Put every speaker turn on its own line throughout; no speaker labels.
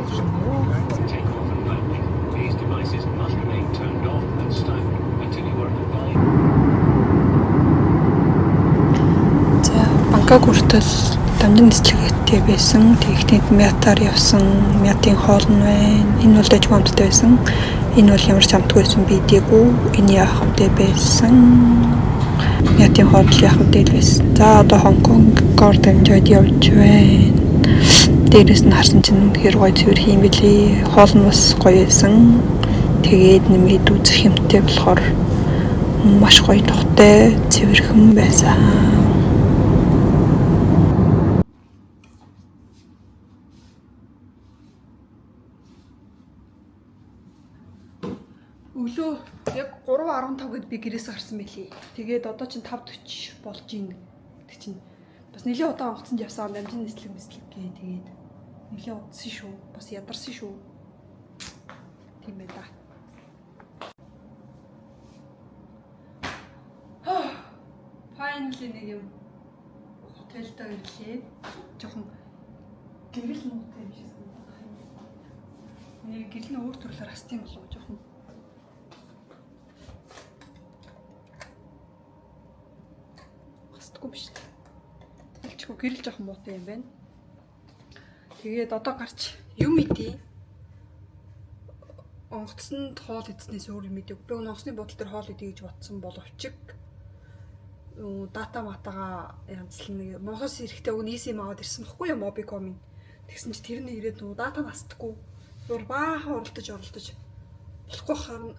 Take off and landing. These devices must remain turned off and stowed until you are advised.
За Бангкок хүртэл дамжин нислэгтэй байсан. Техникт мятаар явсан. Мятын хоол нь байна. Энэ бол дэж хамттай байсан. Энэ бол ямар ч хамтгүй байсан бидээгүй. Энэ яах хамттай байсан. Мятын хоол яах хамттай байсан. За одоо Хонконгоор дамжаад явж байна. Дээрээс нь харсан чинь хэр гоё цэвэр хийм билий. Хоол нь бас гоё байсан. Тэгээд нэмээд үзэх юмтай болохоор маш гоё тухтай цэвэрхэн байсан. Өглөө яг 3:15-д би гэрээс гарсан байлээ. Тэгээд одоо чинь 5:40 болж ийн. Тэг чинь бас нэлээд удаан хугацаанд явсан дамжин нислэг гээ. Тэгээд нэлээд удсан шүү. Бас ядарсан шүү. Тийм ээ да. Finally нэг юм хотелдээ ирлээ. Жохон гэрэл нуутай юм шиг санагдав. Нэг гэрэл нь өөр төрлөөр хастын болов жохон. Хастгүй биш. Элчгүй гэрэл жохон муутай юм байна. Тэгээд одоо гарч юм идий. Онгоцсонд хоол идснээс өөр юм идэв. Би онгоцны бодол дээр хоол идий гэж бодсон боловч дата матага янзлна. Монголоос ирэхдээ уг нийсэм аваад ирсэн бохгүй юу Mobicom-ийн. Тэгсэн чи тэрний ирээд дата настдаггүй. Зур баахан оролдож болохгүй харна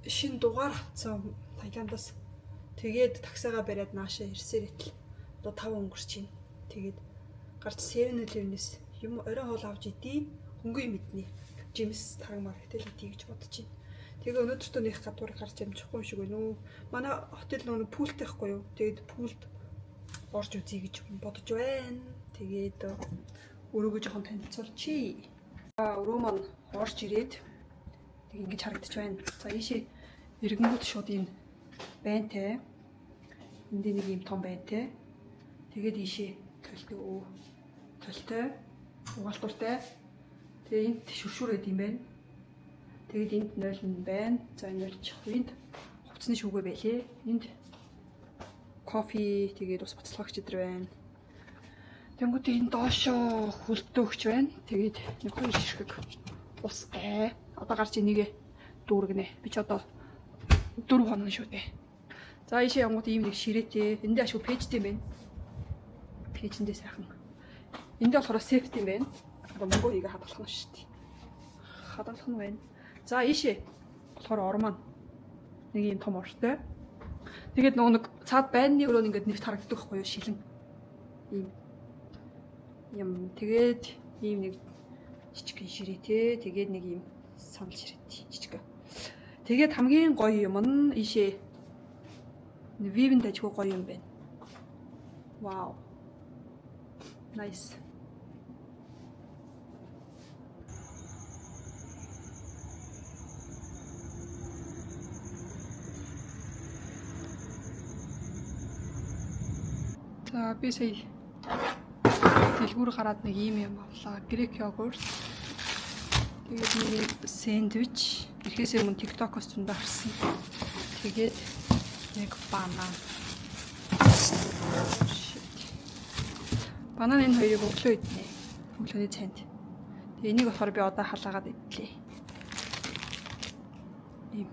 шинэ дугаар авцсан Таиландаас. Тэгээд таксигаа бариад наашаа ирсээр итэл. Одоо 5 өнгөрч байна. Тэгээд гарч 7-Eleven-ээс юм орой хоол авч идий. Хөнгөө мэднэ. Жимс тагмаар хөтөл идий гэж бодож байна. Тэгээ өнөөдөртөө нэх гадуур гарч амжихгүй юм шиг байна уу. Манай хотел нөгөө пүүлтэй байхгүй юу. Тэгээд пүүлд орж үзье гэж бодож байна. Тэгээд өрөөгөө жоохон танилцуулчихъя. Өрөө маань орж ирээд тэг ингэж харагдаж байна. За ийшээ эргэнгүүд шууд энэ байнтай. Энд нэг юм том байнтай. Тэгээд ийшээ толтой угаалтуртай. Тэгээ энд шүршүүрээд юм байна. Тэгээд энд 0 нь байна. За энэ болчих. Энд хувцсны шүүгээ байлээ. Энд кофе тэгээд ус буцалгагч өдр байна. Тэнгүүтээ энэ доошоо хөлтөөгч байна. Тэгээд нэг хоёр ширхэг устай. Одоо гарч энийг дүүргэнэ. Би ч одоо 4 хоног шүү дээ. За ийшээ явгууд ийм нэг ширээтэй. Эндээ ашгүй пэйжтэй юм байна. Пэйжэндээ сайхан. Эндээ болохоор сейфт юм байна. Одоо мөнгөийг хадгалах нь шүү дээ. Хадгалах нь байна. За ийшээ болохоор ор маань нэг юм том ортой. Тэгээд нөгөө нэг цаад байрны өрөө ингээд нэвт харагддаг байхгүй юу шилэн. Ийм юм тэгээд ийм нэг жижиг ширээтэй. Тэгээд нэг ийм санал ширээтэй жижиг. Тэгээд хамгийн гоё юм нь ийшээ Vivian дажгүй гоё юм байна. Вау. Nice. За би сая дэлгүүр гараад нэг ийм юм авлаа. Грек йогурт. Тэгээд нэг сэндвич. Ирэхээс өмнө TikTok-оос зөндөө харсан. Тэгээд нэг банан. Банан энэ хоёрыг өглөө иднэ. Өглөөний цайнд. Тэгээ энийг болохоор би одоо халаагаад идлээ. Ийм.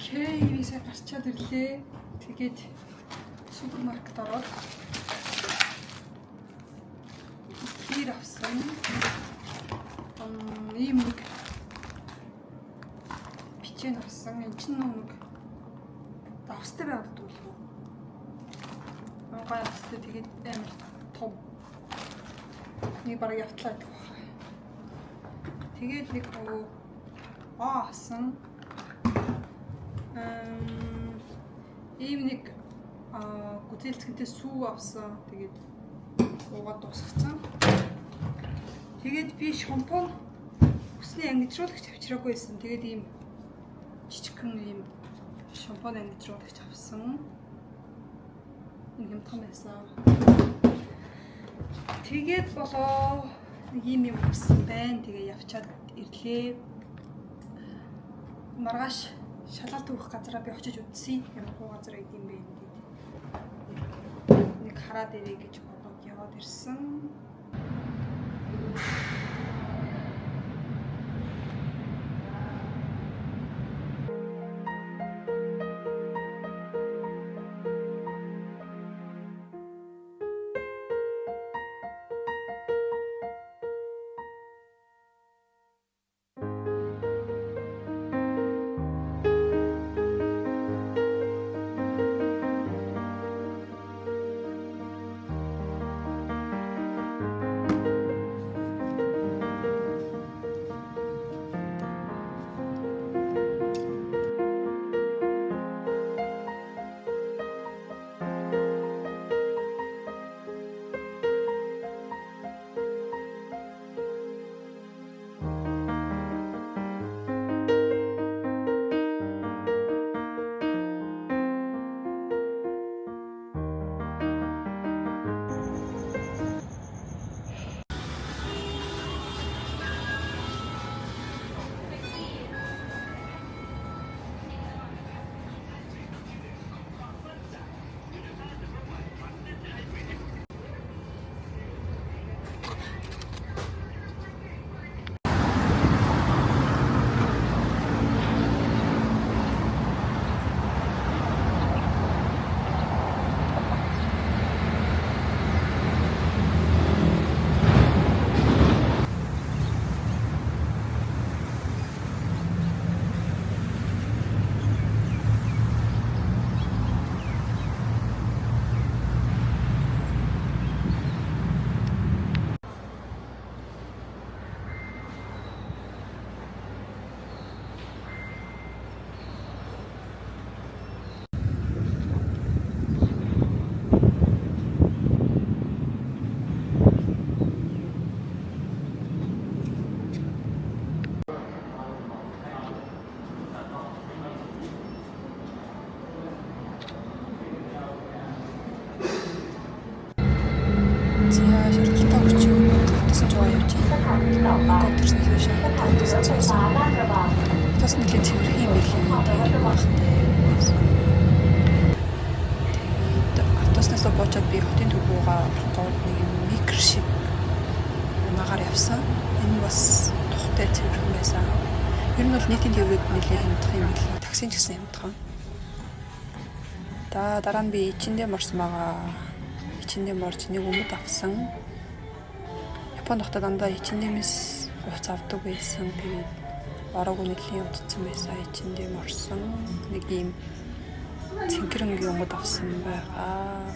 Окей, висаа гарчаад ирлээ. Тэгээд супермаркет ороод хэр авсан. Ийм нэг бичэн авсан. Энд чинь нэг давстай байгаад дуулах уу? Гай австай тэгээд амар том. Нэг бараг явтлаа гэдэг байна. Тэгээд нэг авсан. Ийм нэг гүтэлцгэнтэй сүү авсан. Тэгээд уугаад дуусгацсан. Тэгээд би шампунь өсний ангижруулагч авчираагүй байсан. Тэгээд ийм жижигхэн ийм шампунь ангижруулагч авсан. Нэг юм том байсан. Тэгээд болоо нэг юм авсан байна. Тэгээ явчаад ирлээ. Маргааш шалгалт өгөх газараа би очиж үзье. Ямар хуу газар идэм бэ гэдэг. Нэг хараад ирээ гэж бодоод яваад ирсэн. Автобуснаас боочод би хотын төлбөрөөгөө ороход нэг микро шиг унагаар явсан. Энэ бас тухтай цэвэрхэн байсан. Ер нь бол нийтийн төвөд нэлээд хямдхан юм билээ. Таксин ч гэсэн хямдхан. Дараа нь би ичэндээ морсон байгаа. Ичэндээ морж нэг өмд авсан. Японд хотод дандаа ичэндээс хувц авдаг байсан. Тэгээд ороогүй нэлийн утцсан байсан. Ичэндээ морсон. Нэг ийм цэнхэрэнгийн өмд авсан байгаа.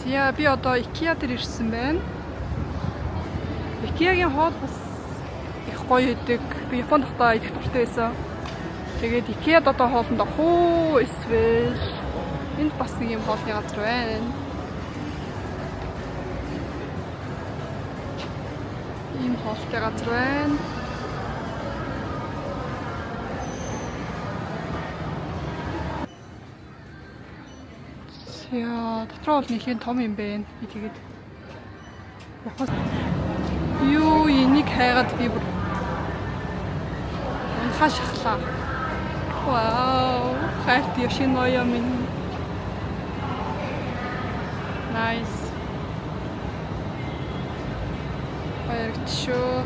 Яа, би одоо IKEA дээр ирсэн байна. IKEA-гийн хоол бас их гоё идэг. Би Японд хотоо идэх дуртай байсан. Тэгээд IKEA-д одоо хоолнд хуу эсвэл энд бас нэг юм хоолны газар байна. Ийм хоолтой газар байна. Яа, дотроо бол нэлийн том юм байна. Би тэгээд явах. Юу энийг хайгаад би бүр унхаа шахлаа. Вау, хайрт Yoshinoya минь. Nice. Баярчоо.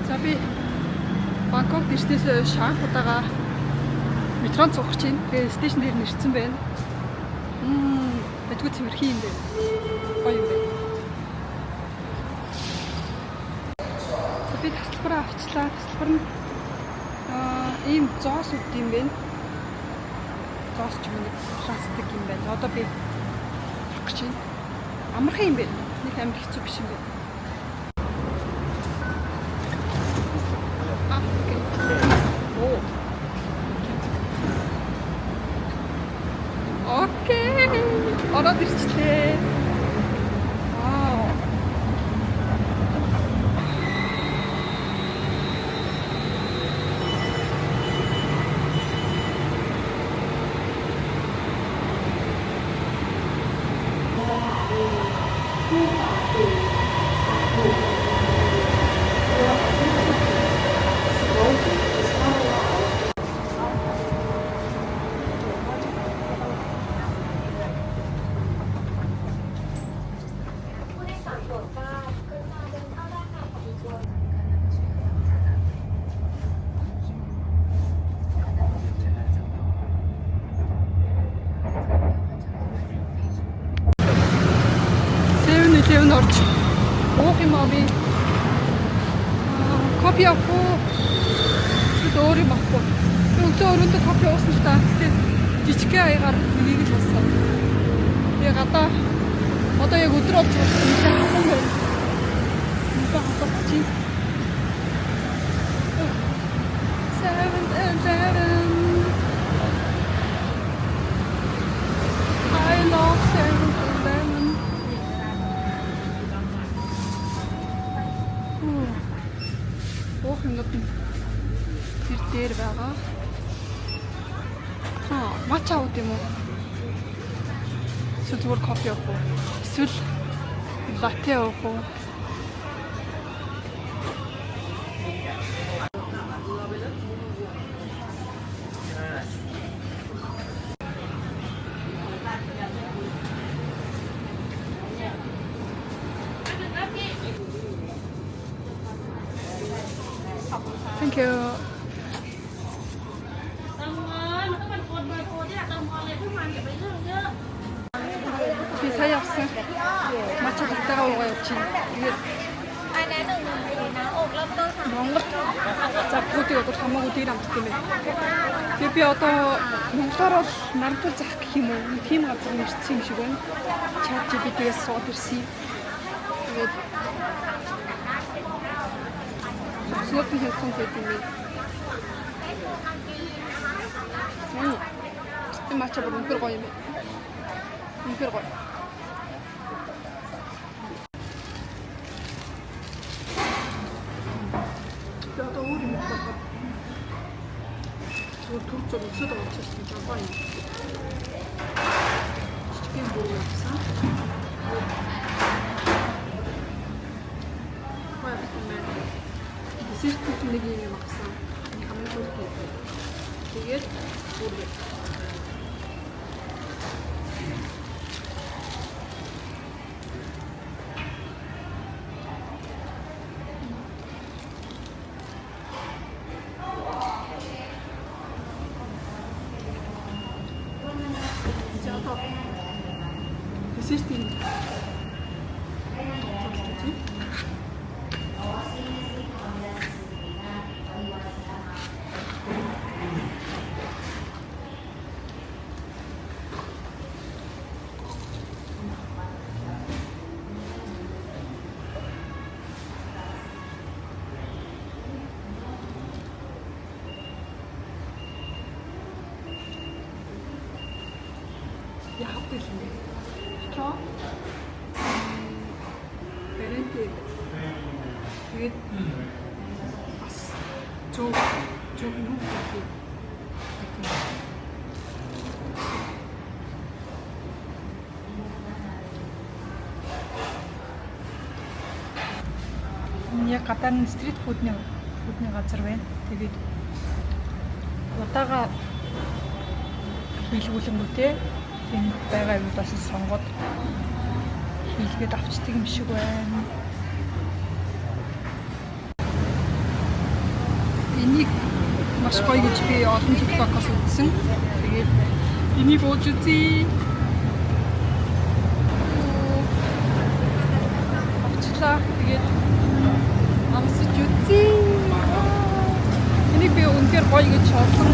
За би Бангкок дэжнээс Шанхай удаага метрон цугах чинь. Тэгээ стейшн дээр нэрсэн байна. Бачгүй цэвэрхий юм байна. Гоё юм байна. За би тасалбараа авчлаа. Тасалбар нь ийм зоос үт юм байна. Зоос ч юм нэг пластик юм байна. Одоо би авах гэж байна. Амархан юм байна. Нэг амар хэцүү биш юм байна. Окей. Ороод ирчлээ. Вау. Seven орж уух юм аа би. Кофе авах уу? Өөр юм авах уу? Өглөө өрөөндөө кофе уусан л та. Тэгээд жижигхэн аягаар нэгийг л уусан. Тэгээ одоо яг өдөр болж байгаа юм байна. Мөн хатах чи. 7-Eleven. I love 7-Eleven. Уух юмнууд нь тэр дээр байгаа. Матча ууд юм уу? Эсвэл зүгээр кофе авах уу? Эсвэл латте авах уу? Thank you. Би сая авсан. Матча тагтагаа уугаа явчихна. Тэгээд Монгол завхуудыг одоо хамаагүй дээр амтдаг юм байна. Тэгээд би одоо Монголоор бол нарантуул зах гэх юм уу? Тийм газар нэрсэн юм шиг байна. ChatGPT-ээс сууд ирсэн. Тэгээд Слотын хэлсэн гэдэг юм. Энэ матча бүр үнэхээр гоё юм байна. Үнэхээр гоё. Одоо өөр юм байна. Түр өсөд байгаа ч гэсэн жабаа юм. Чичгэн бүр явсан. десерт нэг юм авсан. Хамгийн сүүлд. Тэгээд бүрээ. Десертийн яах вэ? Чоо. Бэрэнтэй. Тэгээд бас зөв юм гэх. Яг гадааны стрит фудны газар байна. Тэгээд удаага хийлгүүлэнгүүтээ энэ байгаа юм бас сонгоод хийлгээд авчдаг юм шиг байна. Энийг маш гоё гэж би олон TikTok-оос үзсэн. Тэгээд энийг ууж үзье. Авчлаа. Тэгээд амсаж үзье. Энийг би үнэхээр гоё гэж олон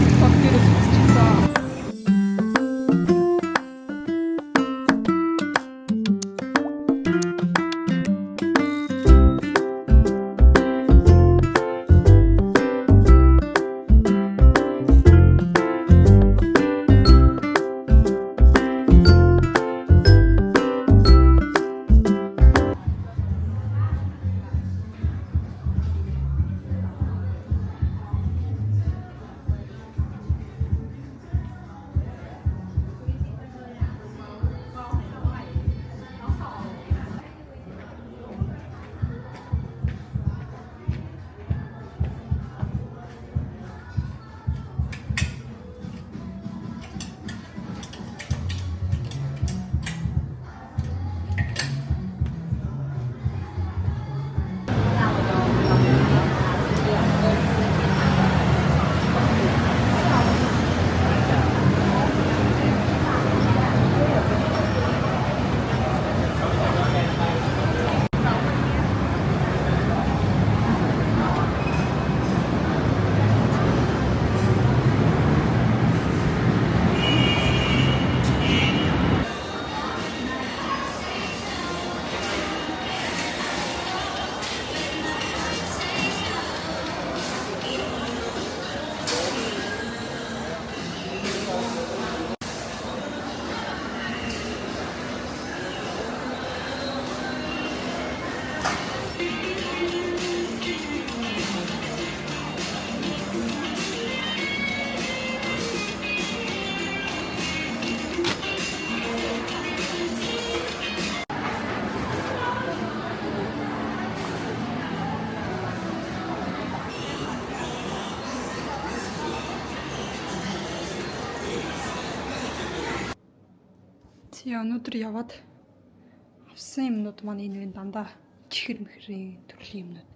TikTok дээрээс үзчихсэн. Өнөөдөр яваад авсан юмнууд маань энэ дандаа чихэр мэхрийн төрлийн юмнууд.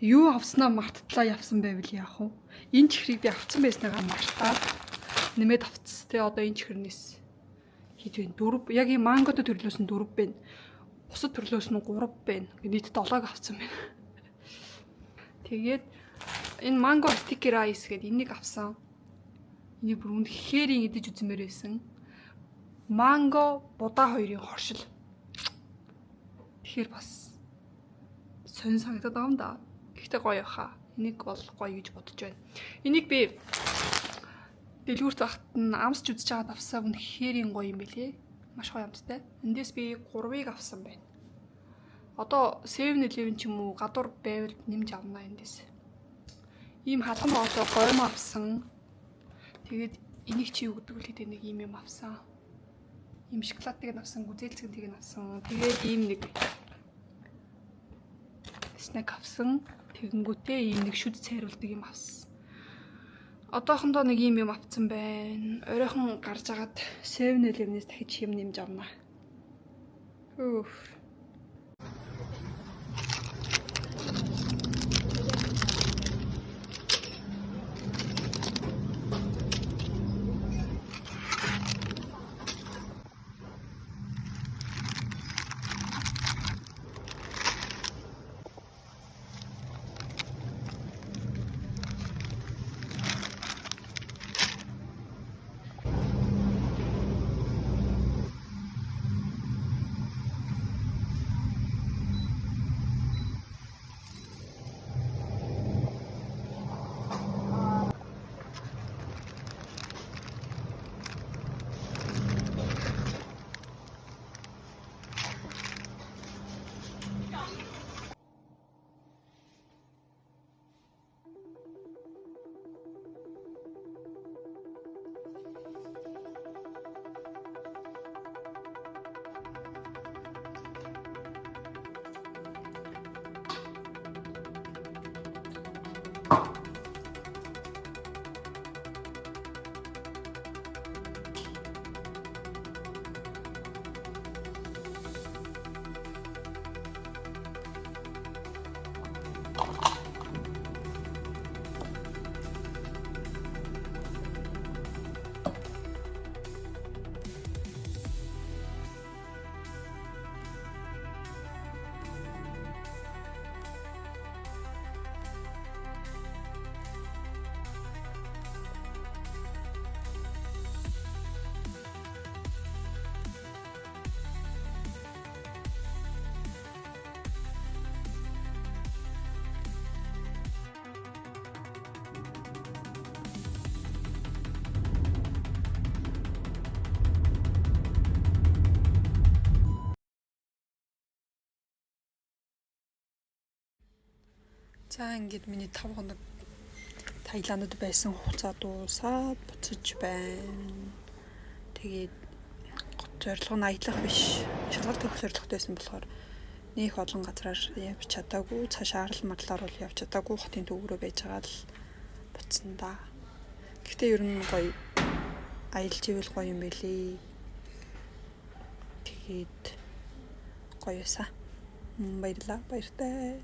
Юу авснаа марттлаа явсан байвал яах вэ? Энэ чихрийг би авсан байснаагаа мартаад нэмээд авцс. Тэ одоо энэ чихэрнээс хэд вэ? 4. Яг ийм мангото төрлөөс нь 4 байна. Бусад төрлөөс нь 3 байна. Нийт 7-г авсан байна. Тэгээд энэ манго стикер айс гэдэг энийг авсан. Энийг бүр үнэхээр идэж үзмээр байсан. Манго будаа хоёрын хоршил. Тэгэхээр бас сонь санагдаад байгаа юм да. Гэхдээ гоё хаа. Энийг бол гоё гэж бодож байна. Энийг би дэлгүүрт багт нь амсч үзэж байгаад авсан. Үнэхээр гоё юм билээ. Маш гоё амттай. Эндээс би 3-ыг авсан байна. Одоо 7-Eleven ч юм уу гадуур байвал нэмж авна эндээс. Ийм халуун боолоо гоймо авсан. Тэгээд энийг чи юу гэдэг вэ? Тэгээд нэг ийм юм авсан. Ийм шоколадыг авсан, гүзээлцгийг авсан. Тэгээд ийм нэг снэк авсан. Тэгэнгүүтээ ийм нэг шүд цайруулдаг юм авсан. Одоохондоо нэг ийм юм авсан байна. Оройхон гарч агаад 7-Eleven-ээс дахиж юм нэмж авна. Үф. За ингээд миний 5 хоног Таиландд байсан хугацаа дуусаад буцаж байна. Тэгээд зорилго нь аялах биш. Шалгалт өгөх зорилготой байсан болохоор нөх олон газраар явж чадаагүй. Цаашаа арал марлаар бол явж чадаагүй. Хотын төв рүү байж байгаа л буцсан да. Гэхдээ ер нь гоё аялж ивэл гоё юм байлээ. Тэгээд гоё юуса. Баярлалаа. Баяртай.